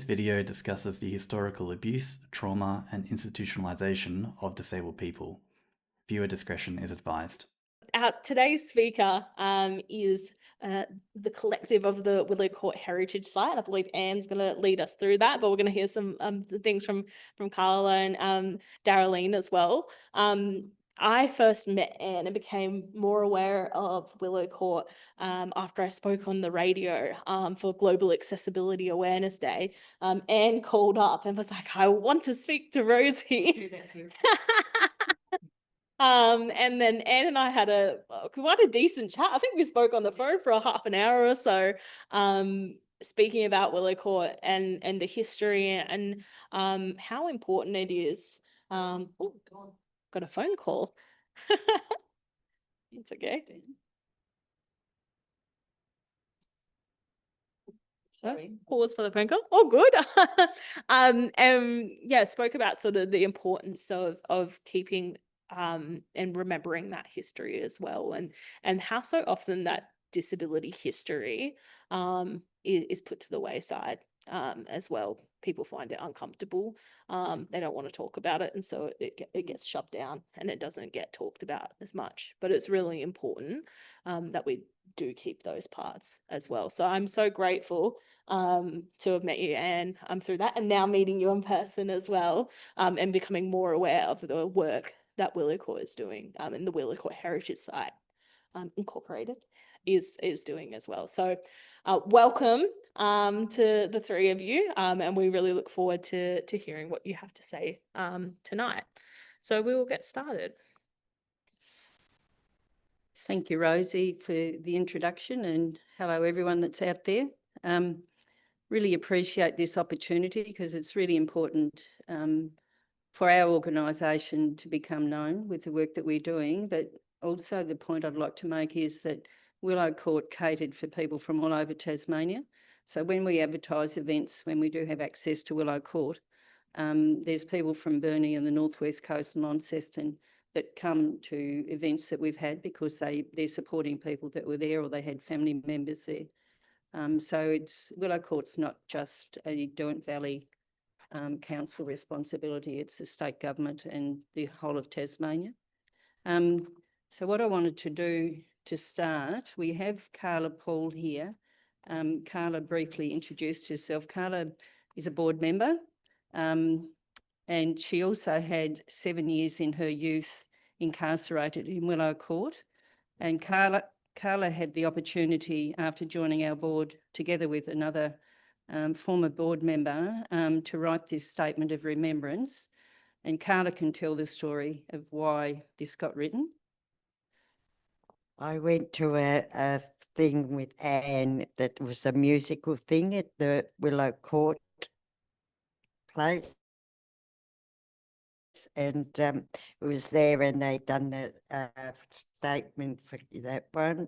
This video discusses the historical abuse, trauma, and institutionalization of disabled people. Viewer discretion is advised. Today's speaker is the collective of the Willow Court Heritage Site. I believe Anne's going to lead us through that, but we're going to hear some things from Carla and Darryleen as well. I first met Anne and became more aware of Willow Court after I spoke on the radio for Global Accessibility Awareness Day. Anne called up and was like, I want to speak to Rosie. And then Anne and I had quite a decent chat. I think we spoke on the phone for a half an hour or so, speaking about Willow Court and the history and how important it is. Oh, got a phone call. It's okay. Sorry. Pause for the phone call. Oh, good. And yeah, spoke about sort of the importance of keeping and remembering that history as well, and how so often that disability history is put to the wayside as well. People find it uncomfortable. They don't want to talk about it, and so it gets shoved down and it doesn't get talked about as much. But it's really important that we do keep those parts as well. So I'm so grateful to have met you, Anne, through that, and now meeting you in person as well, and becoming more aware of the work that Willow Court is doing, and the Willow Court Heritage Site Incorporated is doing as well. So welcome to the three of you, and we really look forward to hearing what you have to say tonight. So we will get started. Thank you, Rosie, for the introduction, and hello everyone that's out there. Really appreciate this opportunity because it's really important for our organisation to become known with the work that we're doing. But also the point I'd like to make is that Willow Court catered for people from all over Tasmania. So when we advertise events, when we do have access to Willow Court, there's people from Burnie and the Northwest Coast and Launceston that come to events that we've had because they're supporting people that were there or they had family members there. So Willow Court's not just a Derwent Valley council responsibility, it's the state government and the whole of Tasmania. So what I wanted to do to start, we have Carla Paul here. Carla briefly introduced herself. Carla is a board member, and she also had 7 years in her youth incarcerated in Willow Court. And Carla had the opportunity, after joining our board together with another former board member, to write this statement of remembrance. And Carla can tell the story of why this got written. I went to a thing with Anne that was a musical thing at the Willow Court place. And it was there and they'd done the statement for that one.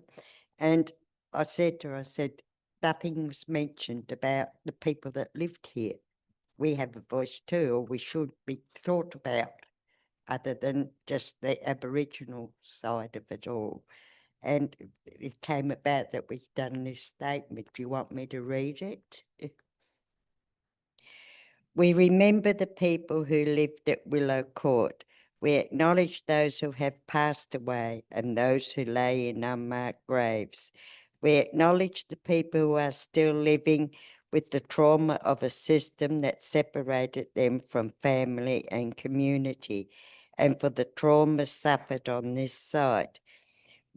And I said to her, nothing was mentioned about the people that lived here. We have a voice too, or we should be thought about, other than just the Aboriginal side of it all. And it came about that we've done this statement. Do you want me to read it? We remember the people who lived at Willow Court. We acknowledge those who have passed away and those who lay in unmarked graves. We acknowledge the people who are still living with the trauma of a system that separated them from family and community, and for the trauma suffered on this site.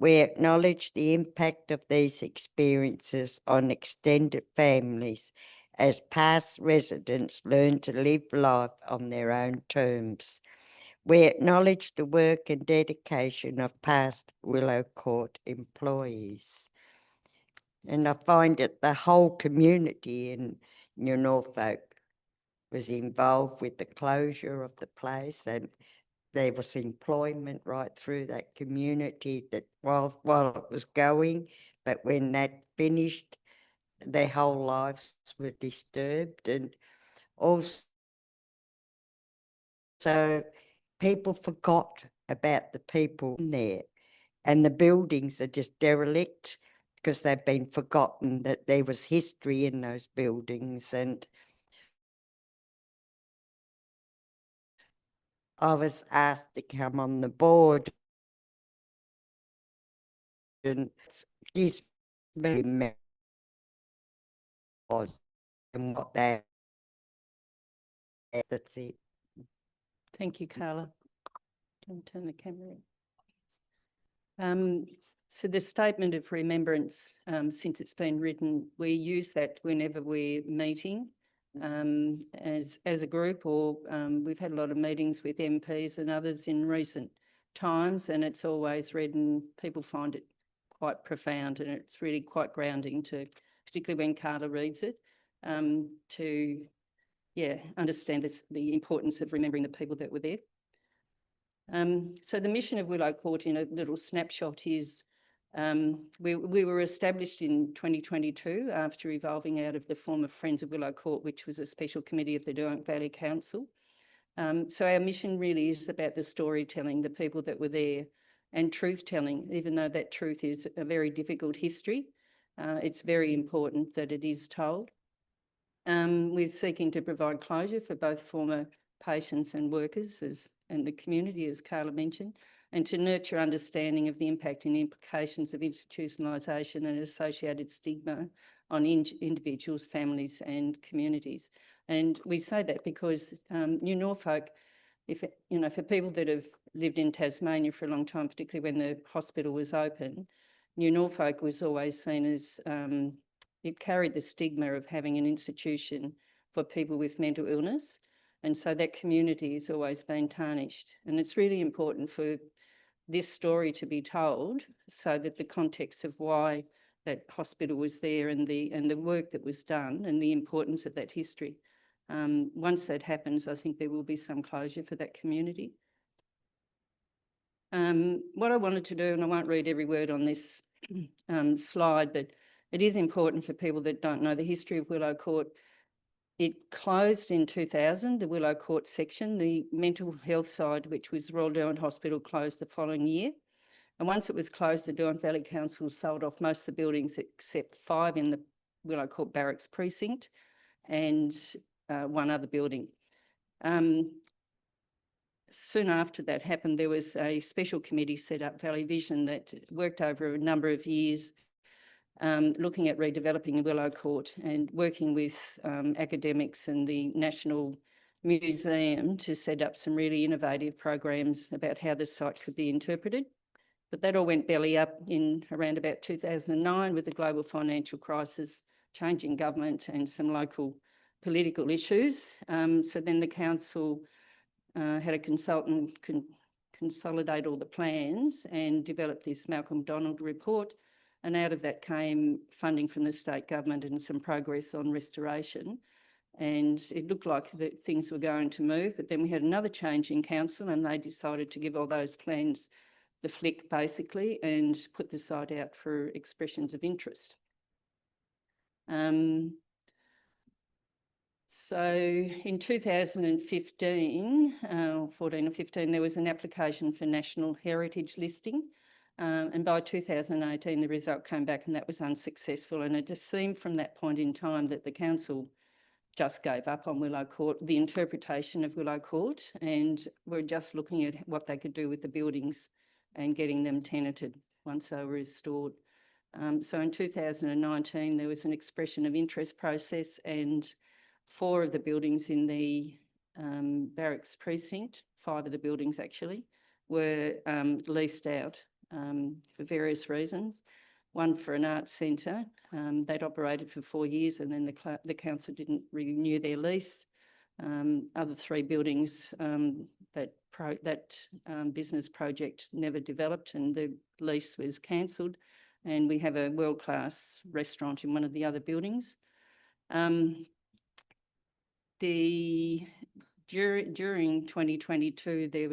We acknowledge the impact of these experiences on extended families as past residents learn to live life on their own terms. We acknowledge the work and dedication of past Willow Court employees. And I find that the whole community in New Norfolk was involved with the closure of the place, and there was employment right through that community that while it was going, but when that finished, their whole lives were disturbed. And also people forgot about the people in there, and the buildings are just derelict because they've been forgotten that there was history in those buildings. And I was asked to come on the board, and it gives me memories and what they. That's it. Thank you, Carla. Can I turn the camera on? So the statement of remembrance, since it's been written, we use that whenever we're meeting as a group, or we've had a lot of meetings with MPs and others in recent times, and it's always read and people find it quite profound, and it's really quite grounding to, particularly when Carla reads it, to understand the importance of remembering the people that were there. So the mission of Willow Court, in a little snapshot, is we were established in 2022 after evolving out of the former Friends of Willow Court, which was a special committee of the Derwent Valley Council. So our mission really is about the storytelling, the people that were there, and truth-telling, even though that truth is a very difficult history. It's very important that it is told. We're seeking to provide closure for both former patients and workers and the community, as Carla mentioned, and to nurture understanding of the impact and implications of institutionalisation and associated stigma on individuals, families and communities. And we say that because New Norfolk, for people that have lived in Tasmania for a long time, particularly when the hospital was open, New Norfolk was always seen as it carried the stigma of having an institution for people with mental illness. And so that community has always been tarnished. And it's really important for this story to be told so that the context of why that hospital was there and the work that was done and the importance of that history. Once that happens, I think there will be some closure for that community. What I wanted to do, and I won't read every word on this slide, but it is important for people that don't know the history of Willow Court. It closed in 2000, the Willow Court section. The mental health side, which was Royal Derwent Hospital, closed the following year. And once it was closed, the Derwent Valley Council sold off most of the buildings except 5 in the Willow Court Barracks precinct and 1 other building. Soon after that happened, there was a special committee set up, Valley Vision, that worked over a number of years looking at redeveloping Willow Court and working with academics and the National Museum to set up some really innovative programs about how the site could be interpreted. But that all went belly up in around about 2009 with the global financial crisis, changing government and some local political issues. So then the council had a consultant consolidate all the plans and develop this Malcolm Donald report. And out of that came funding from the state government and some progress on restoration. And it looked like that things were going to move, but then we had another change in council and they decided to give all those plans the flick, basically, and put the site out for expressions of interest. So in 2015, 14 or 15, there was an application for National Heritage listing. And by 2018, the result came back and that was unsuccessful. And it just seemed from that point in time that the council just gave up on Willow Court, the interpretation of Willow Court, and were just looking at what they could do with the buildings and getting them tenanted once they were restored. So in 2019, there was an expression of interest process and 4 of the buildings in the barracks precinct, 5 of the buildings actually, were leased out for various reasons. 1 for an arts centre. They'd operated for 4 years and then the council didn't renew their lease. Other 3 buildings, that business project never developed and the lease was cancelled. And we have a world-class restaurant in one of the other buildings. During 2022, there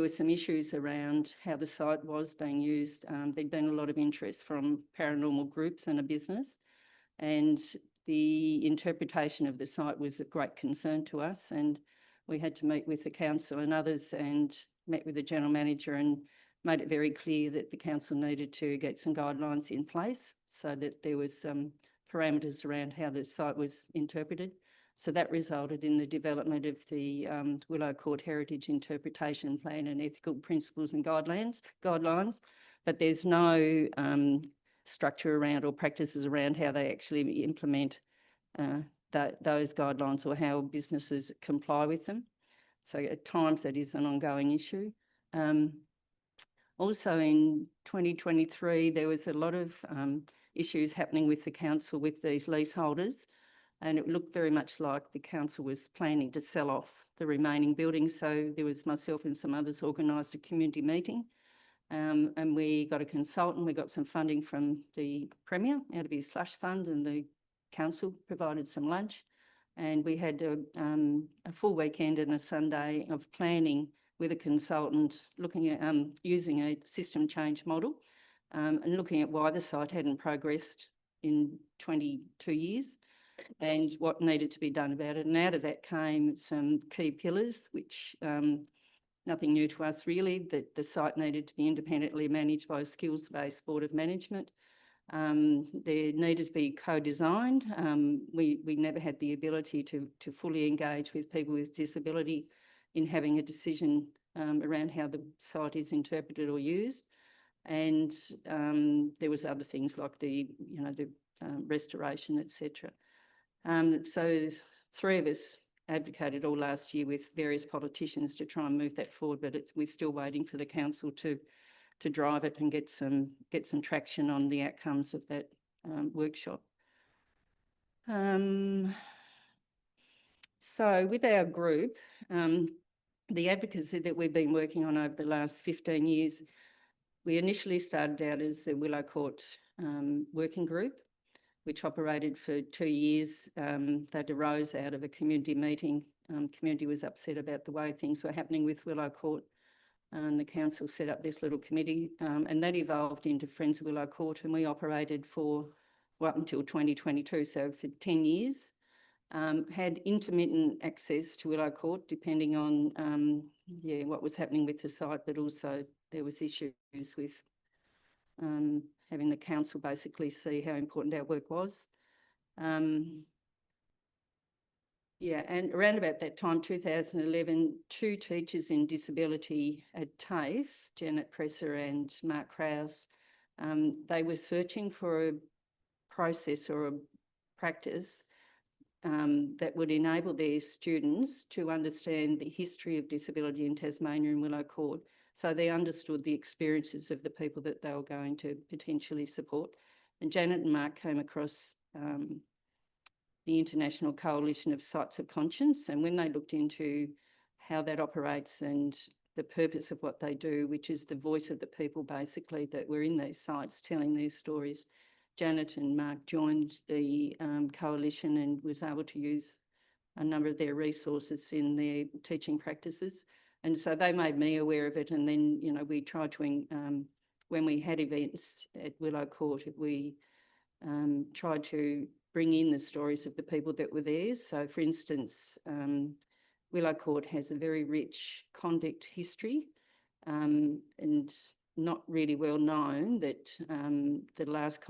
were some issues around how the site was being used. There'd been a lot of interest from paranormal groups and a business, and the interpretation of the site was of great concern to us. And we had to meet with the council and others and met with the general manager and made it very clear that the council needed to get some guidelines in place so that there was some parameters around how the site was interpreted. So that resulted in the development of the Willow Court Heritage Interpretation Plan and Ethical Principles and Guidelines. But there's no structure around or practices around how they actually implement those guidelines or how businesses comply with them. So at times that is an ongoing issue. Also in 2023, there was a lot of issues happening with the council with these leaseholders, and it looked very much like the council was planning to sell off the remaining buildings. So there was myself and some others organised a community meeting, and we got a consultant. We got some funding from the Premier out of his slush fund, and the council provided some lunch. And we had a full weekend and a Sunday of planning with a consultant, looking at using a system change model and looking at why the site hadn't progressed in 22 years and what needed to be done about it. And out of that came some key pillars, which nothing new to us really, that the site needed to be independently managed by a skills-based board of management. There needed to be co-designed. We never had the ability to fully engage with people with disability in having a decision around how the site is interpreted or used. And there was other things like the restoration, etc. So 3 of us advocated all last year with various politicians to try and move that forward, but we're still waiting for the council to drive it and get some traction on the outcomes of that workshop. So with our group, the advocacy that we've been working on over the last 15 years, we initially started out as the Willow Court Working Group, which operated for 2 years. That arose out of a community meeting. Community was upset about the way things were happening with Willow Court, and the council set up this little committee, and that evolved into Friends of Willow Court, and we operated for up until 2022, so for 10 years. Had intermittent access to Willow Court depending on what was happening with the site, but also there was issues with having the council basically see how important our work was. And around about that time, 2011, 2 teachers in disability at TAFE, Janet Presser and Mark Krause, they were searching for a process or a practice that would enable their students to understand the history of disability in Tasmania and Willow Court, so they understood the experiences of the people that they were going to potentially support. And Janet and Mark came across the International Coalition of Sites of Conscience, and when they looked into how that operates and the purpose of what they do, which is the voice of the people basically that were in these sites telling their stories, Janet and Mark joined the coalition and was able to use a number of their resources in their teaching practices. And so they made me aware of it, and then, we tried to, when we had events at Willow Court, we tried to bring in the stories of the people that were there. So, for instance, Willow Court has a very rich convict history, and not really well known that the last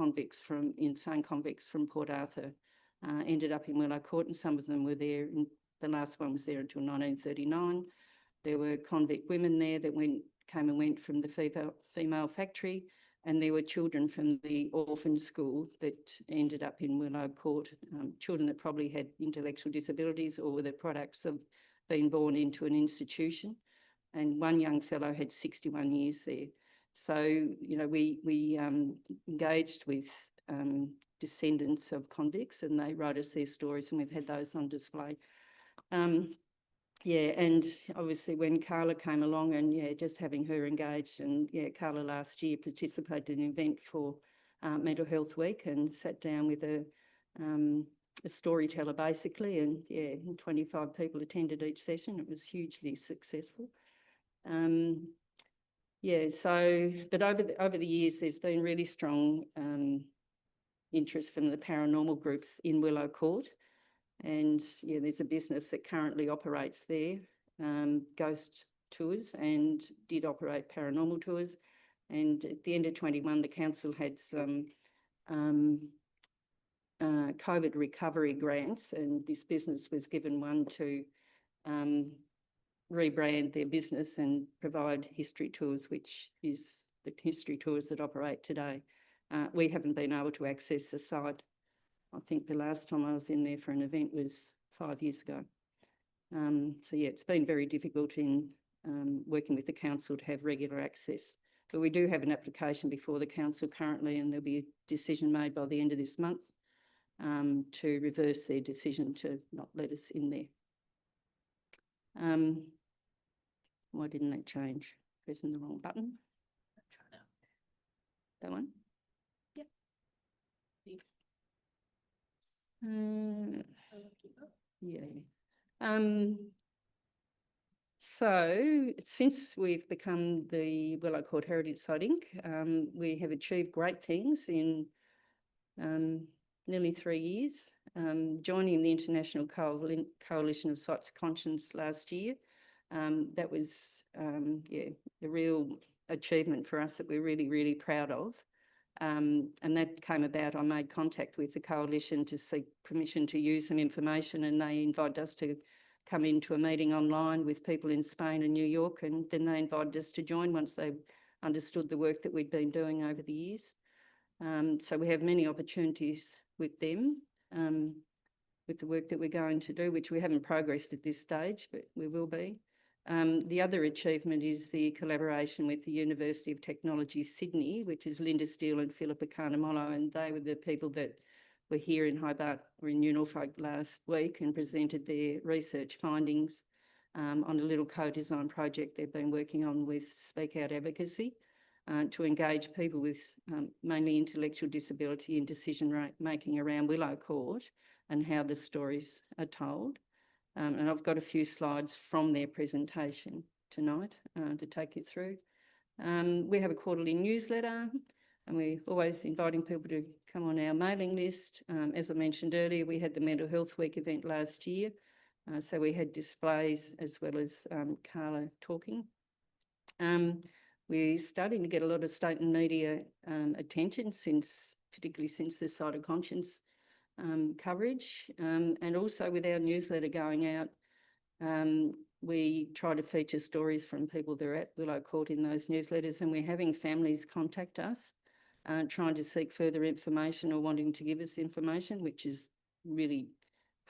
insane convicts from Port Arthur ended up in Willow Court, and some of them were there, and the last one was there until 1939. There were convict women there that came and went from the female factory, and there were children from the orphan school that ended up in Willow Court, children that probably had intellectual disabilities or were the products of being born into an institution. And one young fellow had 61 years there. So, we engaged with descendants of convicts, and they wrote us their stories, and we've had those on display. And obviously when Carla came along, and just having her engaged, and Carla last year participated in an event for Mental Health Week and sat down with a storyteller basically, and 25 people attended each session. It was hugely successful. But over the years, there's been really strong interest from the paranormal groups in Willow Court. And there's a business that currently operates there, Ghost Tours, and did operate paranormal tours. And at the end of 21, the council had some COVID recovery grants, and this business was given one to rebrand their business and provide history tours, which is the history tours that operate today. We haven't been able to access the site. I think the last time I was in there for an event was 5 years ago. So yeah, it's been very difficult in working with the council to have regular access. But we do have an application before the council currently, and there'll be a decision made by the end of this month to reverse their decision to not let us in there. Why didn't that change? Pressing the wrong button. That one? Yep. Yeah. So since we've become the Willow Court Heritage Site Inc., we have achieved great things in nearly 3 years, joining the International Coalition of Sites of Conscience last year. That was a real achievement for us that we're really, really proud of. And that came about, I made contact with the coalition to seek permission to use some information, and they invited us to come into a meeting online with people in Spain and New York, and then they invited us to join once they understood the work that we'd been doing over the years. So we have many opportunities with them, with the work that we're going to do, which we haven't progressed at this stage, but we will be. The other achievement is the collaboration with the University of Technology, Sydney, which is Linda Steele and Philippa Carnamolo, and they were the people that were here in Hobart or in New Norfolk last week and presented their research findings on a little co-design project they've been working on with Speak Out Advocacy to engage people with mainly intellectual disability in decision making around Willow Court and how the stories are told. And I've got a few slides from their presentation tonight to take you through. We have a quarterly newsletter, and we're always inviting people to come on our mailing list. As I mentioned earlier, we had the Mental Health Week event last year. So we had displays as well as Carla talking. We're starting to get a lot of state and media attention particularly since the Site of Conscience coverage, and also with our newsletter going out, we try to feature stories from people that are at Willow Court in those newsletters, and we're having families contact us trying to seek further information or wanting to give us information, which is really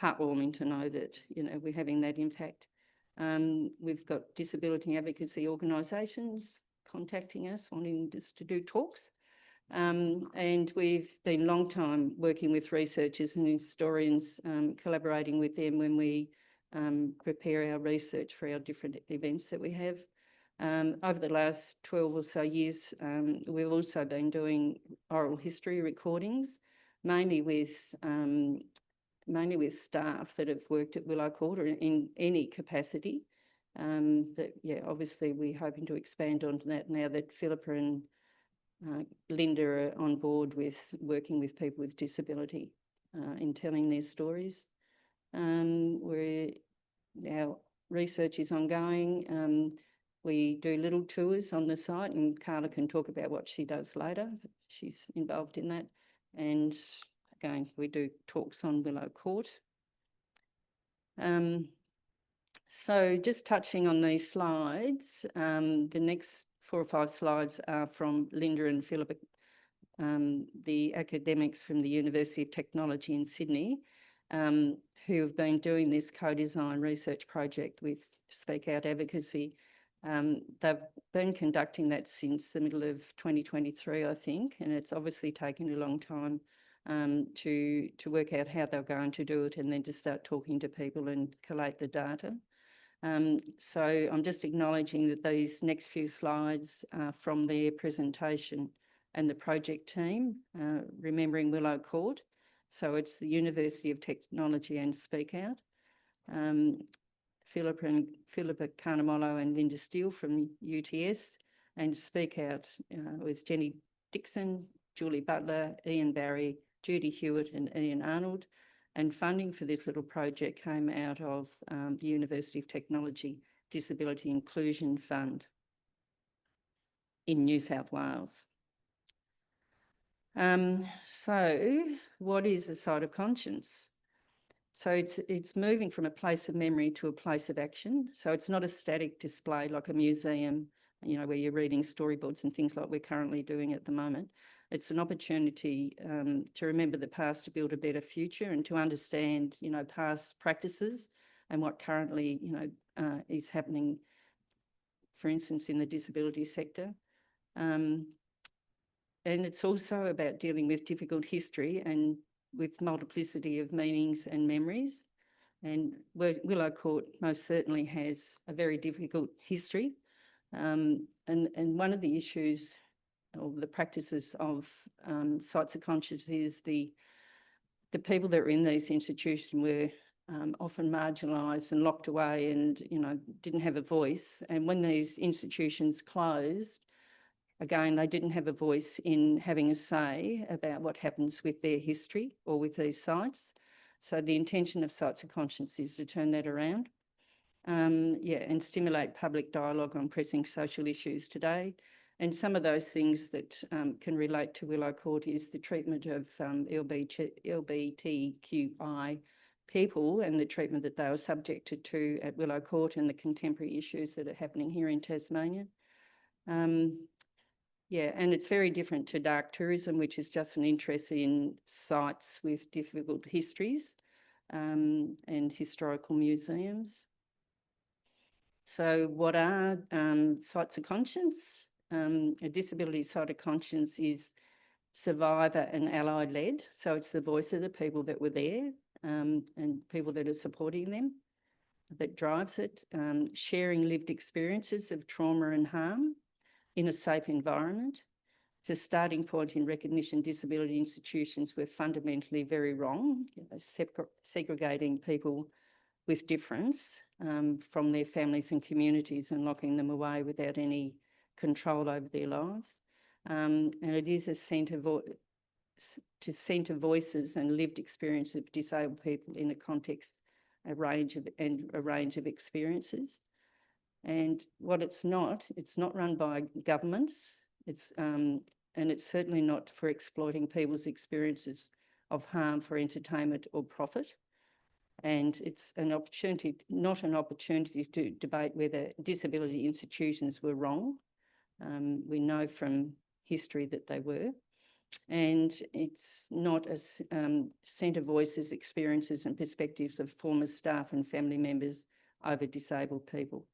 heartwarming to know that, you know, we're having that impact. We've got disability advocacy organisations contacting us, wanting us to do talks. And we've been long time working with researchers and historians, collaborating with them when we prepare our research for our different events that we have. Over the last 12 or so years, we've also been doing oral history recordings, mainly with staff that have worked at Willow Court or in any capacity. But yeah, obviously we're hoping to expand on that now that Philippa and Linda are on board with working with people with disability in telling their stories. Our research is ongoing. We do little tours on the site, and Carla can talk about what she does later. She's involved in that. And again, we do talks on Willow Court. So just touching on these slides, the next 4 or 5 slides are from Linda and Philippa, the academics from the University of Technology in Sydney, who have been doing this co-design research project with Speak Out Advocacy. They've been conducting that since the middle of 2023, I think, and it's obviously taken a long time to work out how they're going to do it and then to start talking to people and collate the data. So I'm just acknowledging that these next few slides are from their presentation and the project team, Remembering Willow Court. So it's the University of Technology and Speak Out. Philippa Carnamolo and Linda Steele from UTS, and Speak Out was Jenny Dixon, Julie Butler, Ian Barry, Judy Hewitt and Ian Arnold. And funding for this little project came out of the University of Technology Disability Inclusion Fund in New South Wales. So what is a site of conscience? So it's moving from a place of memory to a place of action. So it's not a static display like a museum, you know, where you're reading storyboards and things like we're currently doing at the moment. It's an opportunity to remember the past to build a better future and to understand, you know, past practices and what currently, you know, is happening, for instance, in the disability sector. And it's also about dealing with difficult history and with multiplicity of meanings and memories. And Willow Court most certainly has a very difficult history. And one of the issues or the practices of sites of conscience is the people that were in these institutions were often marginalised and locked away and, you know, didn't have a voice. And when these institutions closed, again, they didn't have a voice in having a say about what happens with their history or with these sites. So the intention of sites of conscience is to turn that around. And stimulate public dialogue on pressing social issues today. And some of those things that can relate to Willow Court is the treatment of LGBTQI people and the treatment that they were subjected to at Willow Court and the contemporary issues that are happening here in Tasmania. And it's very different to dark tourism, which is just an interest in sites with difficult histories and historical museums. So what are sites of conscience? A disability site of conscience is survivor and allied led. So it's the voice of the people that were there and people that are supporting them that drives it. Sharing lived experiences of trauma and harm in a safe environment. It's a starting point in recognition disability institutions were fundamentally very wrong, you know, segregating people with difference from their families and communities and locking them away without any control over their lives. And it is a centre to centre voices and lived experience of disabled people in a context, a range of experiences. And what it's not run by governments. And it's certainly not for exploiting people's experiences of harm for entertainment or profit. And it's an opportunity, not an opportunity to debate whether disability institutions were wrong. We know from history that they were. And it's not a centre voices, experiences and perspectives of former staff and family members over disabled people.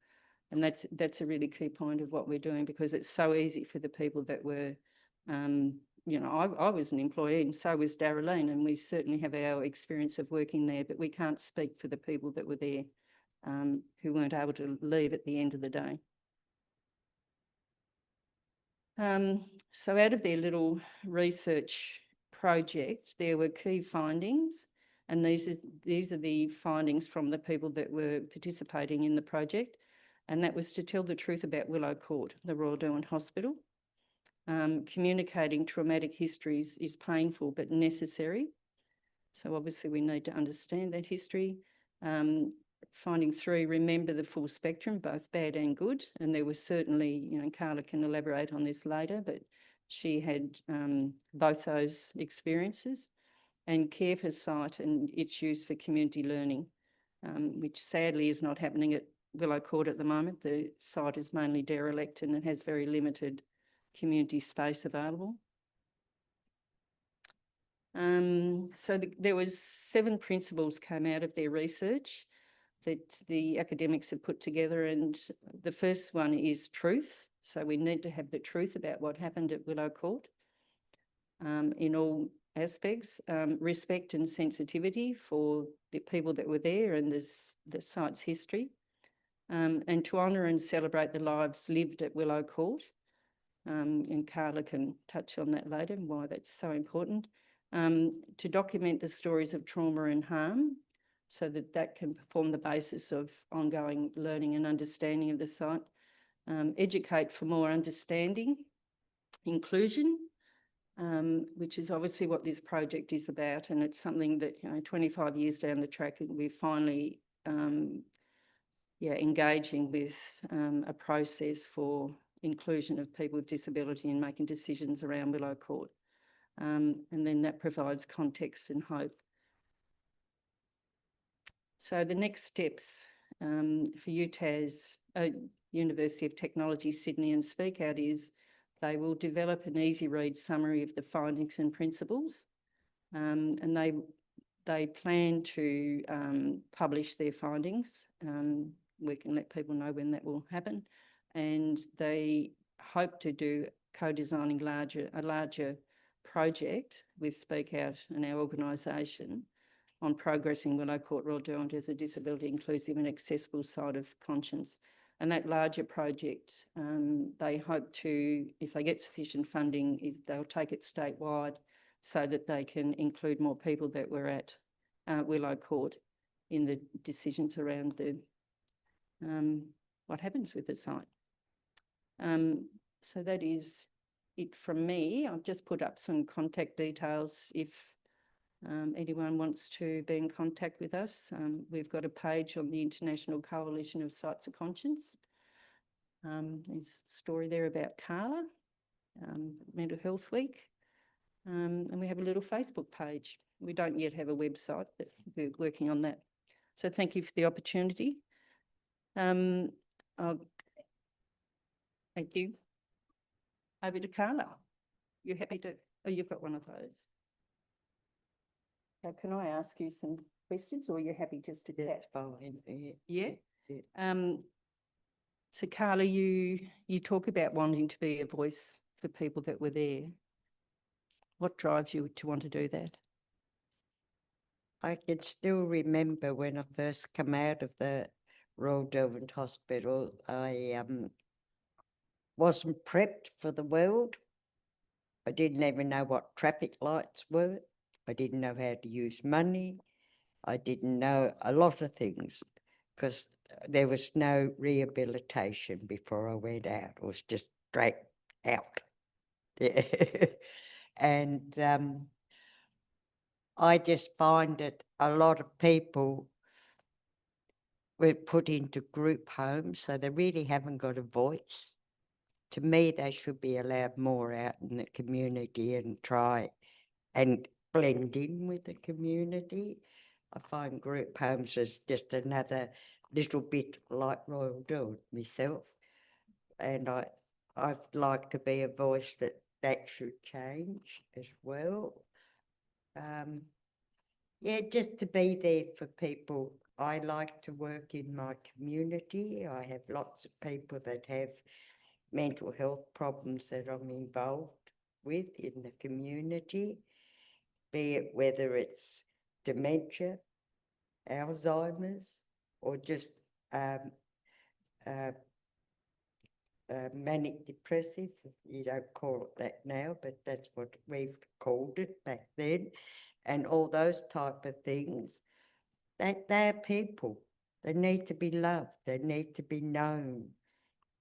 And that's a really key point of what we're doing, because it's so easy for the people that were, you know, I was an employee and so was Darryleen, and we certainly have our experience of working there, but we can't speak for the people that were there who weren't able to leave at the end of the day. So out of their little research project, there were key findings, and these are the findings from the people that were participating in the project, and that was to tell the truth about Willow Court, the Royal Derwent Hospital. Communicating traumatic histories is painful but necessary. So obviously we need to understand that history. Finding 3, remember the full spectrum, both bad and good. And there was certainly, you know, Carla can elaborate on this later, but she had both those experiences. And care for site and its use for community learning, which sadly is not happening at Willow Court at the moment. The site is mainly derelict and it has very limited community space available. There was 7 principles came out of their research that the academics have put together, and the first one is truth. So we need to have the truth about what happened at Willow Court in all aspects. Respect and sensitivity for the people that were there and the site's history, and to honour and celebrate the lives lived at Willow Court. And Carla can touch on that later and why that's so important. To document the stories of trauma and harm so that can form the basis of ongoing learning and understanding of the site. Educate for more understanding. Inclusion, which is obviously what this project is about, and it's something that, you know, 25 years down the track we're finally engaging with a process for inclusion of people with disability and making decisions around Willow Court. and then that provides context and hope. So the next steps for UTAS, University of Technology Sydney and Speak Out is they will develop an easy read summary of the findings and principles, and they plan to publish their findings. We can let people know when that will happen, and they hope to do co-designing a larger project with Speak Out and our organisation on progressing Willow Court Royal Derwent as a disability inclusive and accessible site of conscience. And that larger project, they hope to, if they get sufficient funding, they'll take it statewide so that they can include more people that were at Willow Court in the decisions around the what happens with the site. So that is it from me. I've just put up some contact details if anyone wants to be in contact with us. We've got a page on the International Coalition of Sites of Conscience. There's a story there about Carla, Mental Health Week, and we have a little Facebook page. We don't yet have a website, but we're working on that. So thank you for the opportunity. Thank you. Over to Carla. You happy to? Oh, you've got one of those. Now, can I ask you some questions, or are you happy just to chat? That's fine. Yeah. Yeah. So Carla, you talk about wanting to be a voice for people that were there. What drives you to want to do that? I can still remember when I first come out of the Royal Derwent Hospital, I wasn't prepped for the world. I didn't even know what traffic lights were. I didn't know how to use money. I didn't know a lot of things because there was no rehabilitation before I went out. It was just straight out. And I just find that a lot of people were put into group homes, so they really haven't got a voice. To me, they should be allowed more out in the community and try and blend in with the community. I find group homes as just another little bit like Royal Derwent myself, and I'd like to be a voice that should change as well. Yeah, just to be there for people. I like to work in my community. I have lots of people that have mental health problems that I'm involved with in the community, be it whether it's dementia, Alzheimer's, or just manic depressive. You don't call it that now, but that's what we've called it back then. And all those type of things, they're people. They need to be loved. They need to be known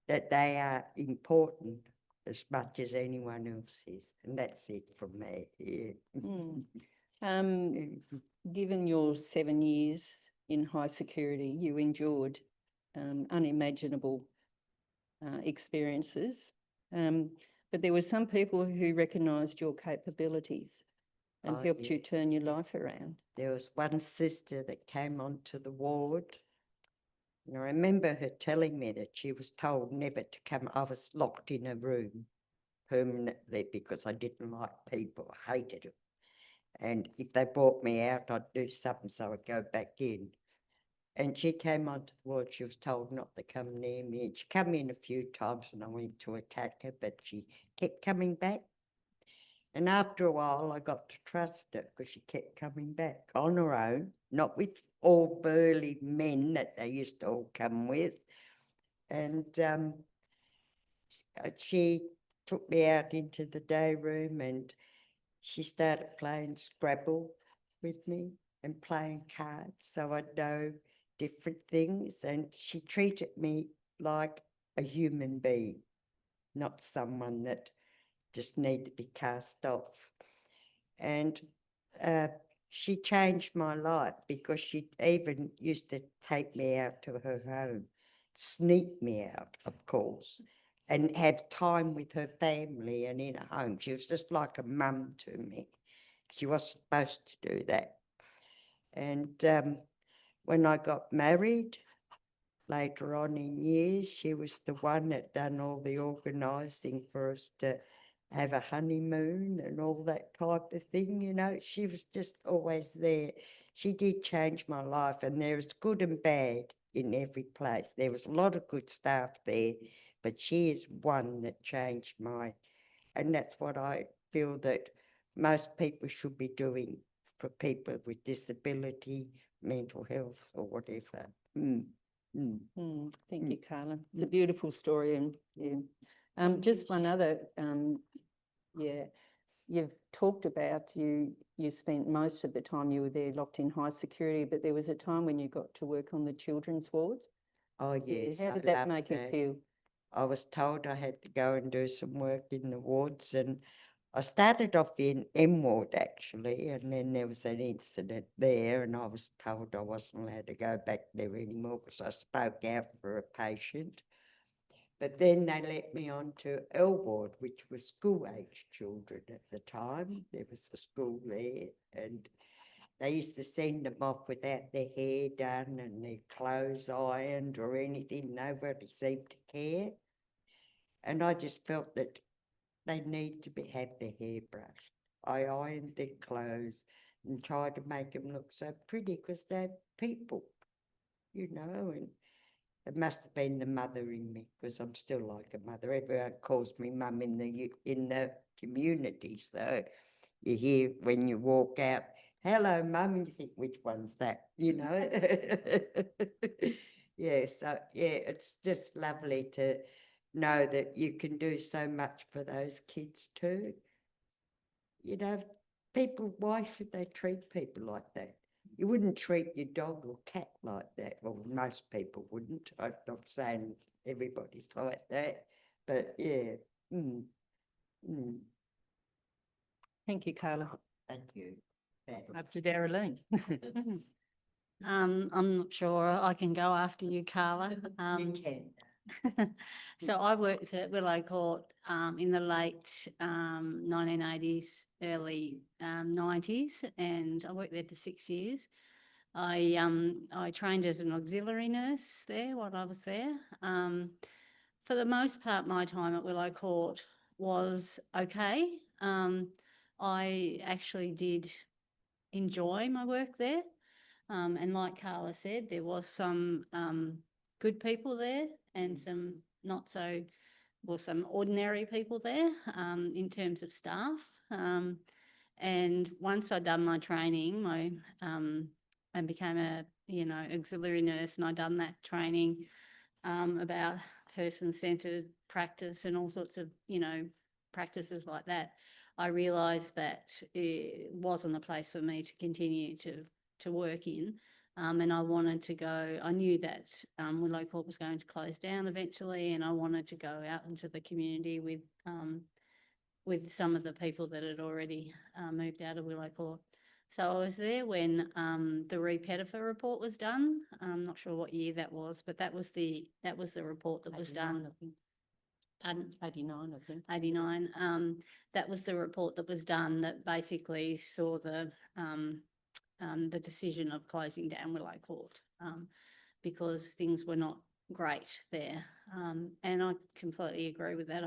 that they are important as much as anyone else is. And that's it from me. Yeah. Given your 7 years in high security, you endured unimaginable experiences. But there were some people who recognised your capabilities and helped you turn your life around. There was one sister that came onto the ward, and I remember her telling me that she was told never to come. I was locked in a room permanently because I didn't like people. I hated them. And if they brought me out, I'd do something, so I'd go back in. And she came onto the ward. She was told not to come near me. And she came in a few times and I went to attack her, but she kept coming back. And after a while, I got to trust her because she kept coming back on her own, not with all burly men that they used to all come with. And she took me out into the day room and she started playing Scrabble with me and playing cards, so I'd know different things. And she treated me like a human being, not someone that just need to be cast off. And she changed my life because she even used to take me out to her home, sneak me out, of course, and have time with her family and in a home. She was just like a mum to me. She was supposed to do that. And when I got married, later on in years, she was the one that done all the organising for us to have a honeymoon and all that type of thing, you know. She was just always there. She did change my life, and there was good and bad in every place. There was a lot of good staff there, but she is one that changed and that's what I feel that most people should be doing for people with disability, mental health or whatever. Thank you, Carla. It's a beautiful story, and just one other, you've talked about you spent most of the time you were there locked in high security, but there was a time when you got to work on the children's ward. Oh yes. How I did that loved make you that. feel? I was told I had to go and do some work in the wards, and I started off in M ward actually, and then there was an incident there, and I was told I wasn't allowed to go back there anymore because I spoke out for a patient. But then they let me on to L ward, which was school-age children at the time. There was a school there, and they used to send them off without their hair done and their clothes ironed or anything. Nobody seemed to care. And I just felt that they need to have their hair brushed. I ironed their clothes and tried to make them look so pretty because they're people, you know, and it must have been the mother in me because I'm still like a mother. Everyone calls me mum in the community. So you hear when you walk out, hello, mum, and you think, which one's that? You know? Yeah, so yeah, it's just lovely to know that you can do so much for those kids too. You know, people, why should they treat people like that? You wouldn't treat your dog or cat like that. Well, most people wouldn't. I'm not saying everybody's like that, but yeah. Thank you, Carla. Thank you. Up to Darryleen. I'm not sure I can go after you, Carla. You can. So I worked at Willow Court in the late 1980s, early 90s, and I worked there for 6 years. I trained as an auxiliary nurse there while I was there. For the most part, my time at Willow Court was okay. I actually did enjoy my work there. And like Carla said, there was some good people there and some not so, well, some ordinary people there in terms of staff. And once I'd done my training, and became a auxiliary nurse, and I'd done that training about person-centered practice and all sorts of practices like that, I realised that it wasn't a place for me to continue to work in, and I wanted to go. I knew that Willow Court was going to close down eventually, and I wanted to go out into the community with some of the people that had already moved out of Willow Court. So I was there when the Pettifer report was done. I'm not sure what year that was, but that was the report that was done. 89, I think. 89. That was the report that was done that basically saw the decision of closing down Willow Court because things were not great there. And I completely agree with that.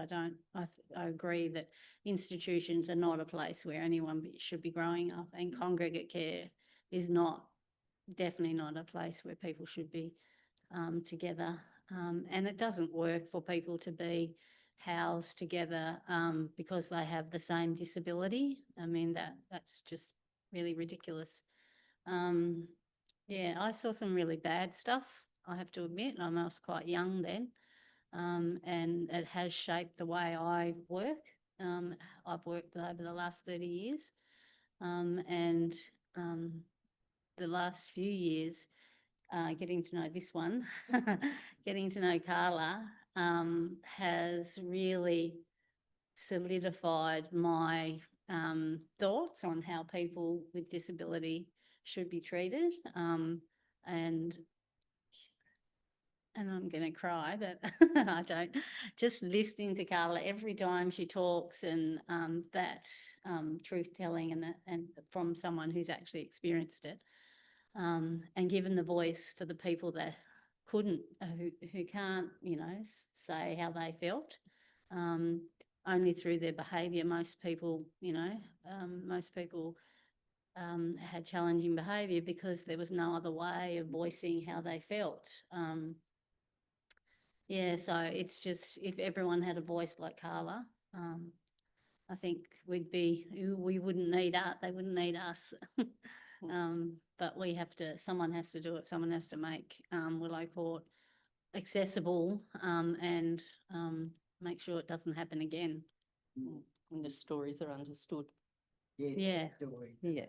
I agree that institutions are not a place where anyone should be growing up, and congregate care is definitely not a place where people should be together. And it doesn't work for people to be housed together because they have the same disability. I mean, that's just really ridiculous. Yeah, I saw some really bad stuff, I have to admit. I was quite young then, and it has shaped the way I work. I've worked over the last 30 years, and the last few years, getting to know this one, getting to know Carla, has really solidified my thoughts on how people with disability should be treated, and and I'm going to cry, but I don't, just listening to Carla every time she talks, and that truth telling, and from someone who's actually experienced it, and given the voice for the people that couldn't, who can't, you know, say how they felt, only through their behaviour. Most people, you know, had challenging behaviour because there was no other way of voicing how they felt. Yeah, so it's just, if everyone had a voice like Carla, I think we wouldn't need art, they wouldn't need us. But we have to, someone has to do it, someone has to make Willow Court accessible, and make sure it doesn't happen again. And the stories are understood. Yeah. Yeah.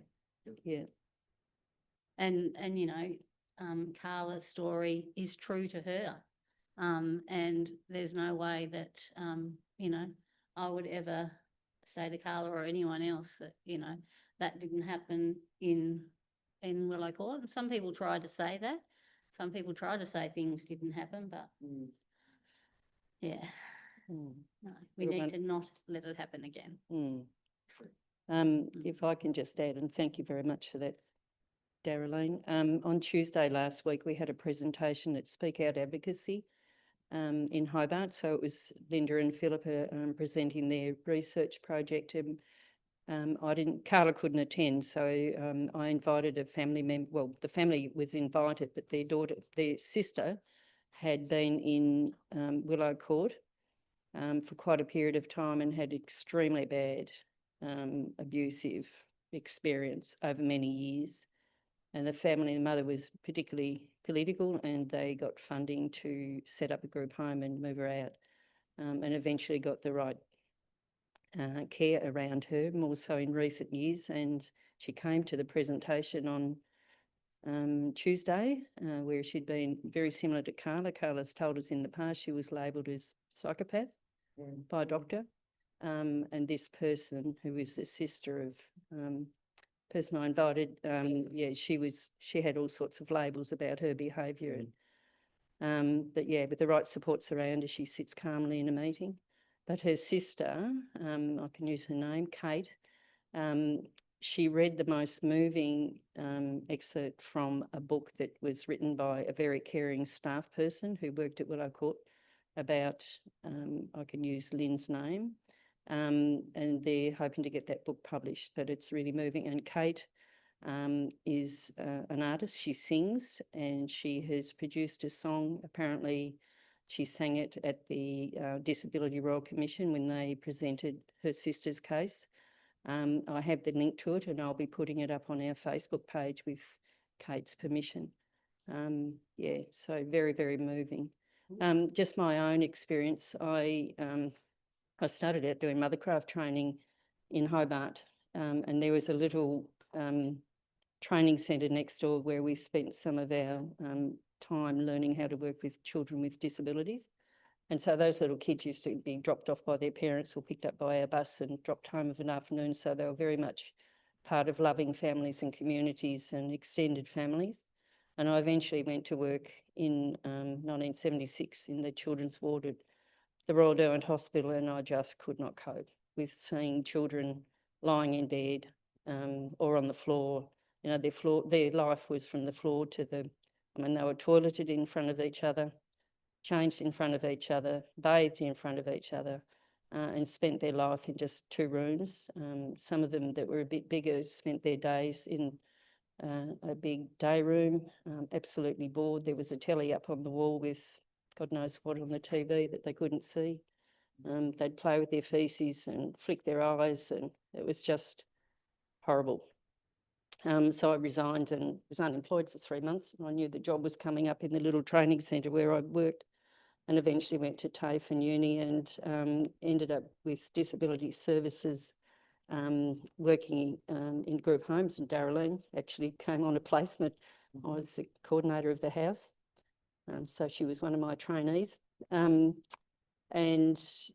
Yeah. And you know, Carla's story is true to her, and there's no way that you know, I would ever say to Carla or anyone else that, you know, that didn't happen in Willow Court. And some people try to say that, some people try to say things didn't happen, but yeah, no, we need to not let it happen again. If I can just add, and thank you very much for that, Darryleen. On Tuesday last week, we had a presentation at Speak Out Advocacy in Hobart. So it was Linda and Philippa presenting their research project. Carla couldn't attend, so I invited a family member. Well, the family was invited, but their sister had been in Willow Court for quite a period of time and had extremely bad abusive experience over many years. And the family, the mother was particularly political, and they got funding to set up a group home and move her out, and eventually got the right care around her, more so in recent years. And she came to the presentation on Tuesday, where she'd been very similar to Carla. Carla's told us in the past she was labelled as psychopath by a doctor. And this person, who is the sister of person I invited, she had all sorts of labels about her behaviour. But yeah, with the right supports around her, she sits calmly in a meeting. But her sister, I can use her name, Kate, she read the most moving excerpt from a book that was written by a very caring staff person who worked at Willow Court about, I can use Lynn's name, and they're hoping to get that book published, but it's really moving. And Kate is an artist. She sings, and she has produced a song. Apparently she sang it at the Disability Royal Commission when they presented her sister's case. I have the link to it, and I'll be putting it up on our Facebook page with Kate's permission. Yeah, so very, very moving. Just my own experience, I started out doing mothercraft training in Hobart, and there was a little training centre next door where we spent some of our time learning how to work with children with disabilities. And so those little kids used to be dropped off by their parents or picked up by our bus and dropped home of an afternoon. So they were very much part of loving families and communities and extended families. And I eventually went to work in 1976 in the children's ward at the Royal Derwent Hospital, and I just could not cope with seeing children lying in bed or on the floor. You know, their life was from the floor to they were toileted in front of each other, changed in front of each other, bathed in front of each other, and spent their life in just 2 rooms. Some of them that were a bit bigger spent their days in a big day room, absolutely bored. There was a telly up on the wall with God knows what on the TV that they couldn't see. They'd play with their faeces and flick their eyes, and it was just horrible. So I resigned and was unemployed for 3 months. And I knew the job was coming up in the little training centre where I worked, and eventually went to TAFE and uni, and ended up with disability services, working in group homes. And Darryleen actually came on a placement. I was the coordinator of the house. So she was one of my trainees. And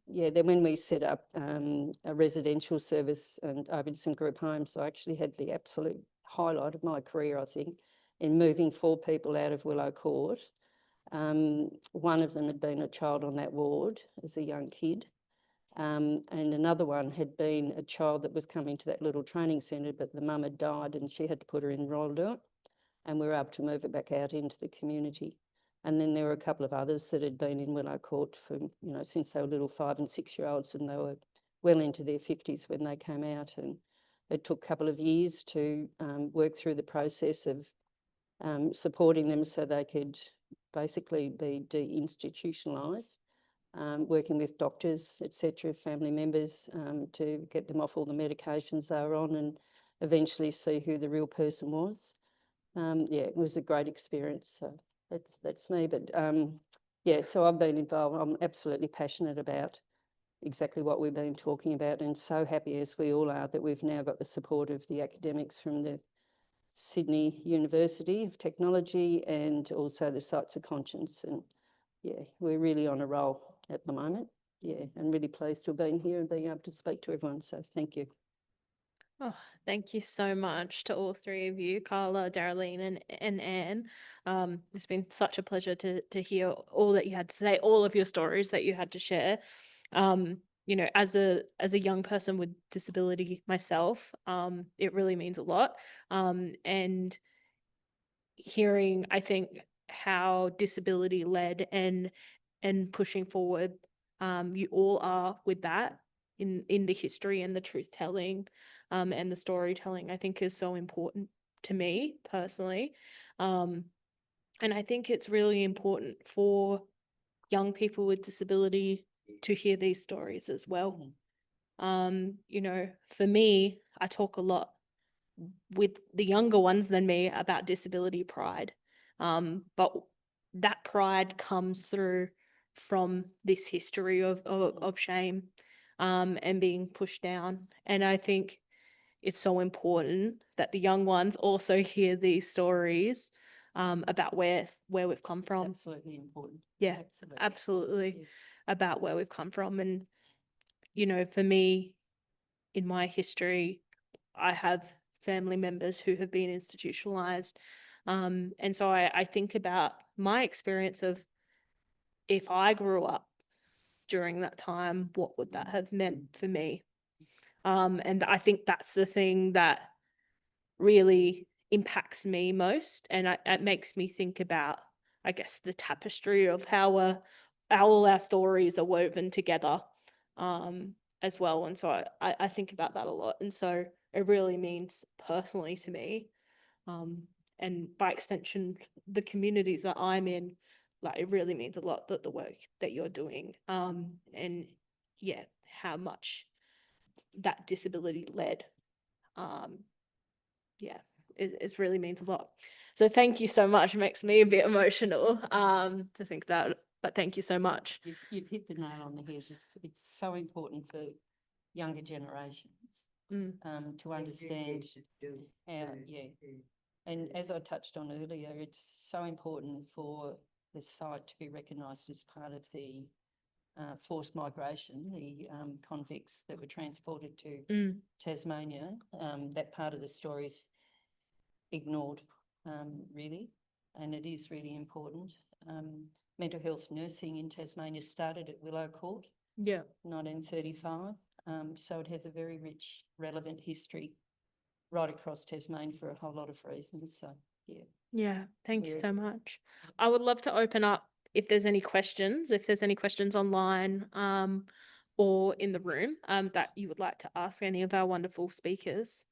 yeah, then when we set up a residential service and opened some group homes, I actually had the absolute highlight of my career, I think, in moving 4 people out of Willow Court One of them had been a child on that ward as a young kid. And another one had been a child that was coming to that little training centre, but the mum had died and she had to put her in Roldout, and we were able to move it back out into the community. And then there were a couple of others that had been in Willow Court for, since they were little 5 and 6 year olds, and they were well into their 50s when they came out. And it took a couple of years to work through the process of supporting them so they could basically be deinstitutionalised, working with doctors, etc., family members, to get them off all the medications they were on and eventually see who the real person was. It was a great experience. So that's me. But so I've been involved. I'm absolutely passionate about exactly what we've been talking about, and so happy, as we all are, that we've now got the support of the academics from the Sydney University of Technology and also the Sites of Conscience. And we're really on a roll at the moment. And really pleased to have been here and being able to speak to everyone. So thank you. Oh, thank you so much to all three of you, Carla, Darryleen, and Anne. It's been such a pleasure to hear all that you had to say, all of your stories that you had to share. As a young person with disability myself, it really means a lot. And hearing, I think, how disability led and pushing forward you all are with that in the history and the truth telling and the storytelling, I think is so important to me personally. And I think it's really important for young people with disability to hear these stories as well. For me, I talk a lot with the younger ones than me about disability pride. But that pride comes through from this history of shame and being pushed down. And I think it's so important that the young ones also hear these stories about where we've come from. Absolutely important. Yeah, absolutely. About where we've come from. And, for me, in my history, I have family members who have been institutionalized. And so I think about my experience of, if I grew up during that time, what would that have meant for me? And I think that's the thing that really impacts me most. And it makes me think about, I guess, the tapestry of how all our stories are woven together as well. And so I think about that a lot. And so it really means personally to me, and by extension, the communities that I'm in, like, it really means a lot that the work that you're doing, and how much that disability led, it really means a lot. So thank you so much. It makes me a bit emotional to think that, but thank you so much. You've hit the nail on the head. It's so important for younger generations to understand how, and as I touched on earlier, it's so important for the site to be recognised as part of the forced migration, the convicts that were transported to Tasmania. That part of the story is ignored, really, and it is really important. Mental health nursing in Tasmania started at Willow Court, 1935, so it has a very rich, relevant history right across Tasmania for a whole lot of reasons. So, Thank you so much. I would love to open up if there's any questions online or in the room that you would like to ask any of our wonderful speakers.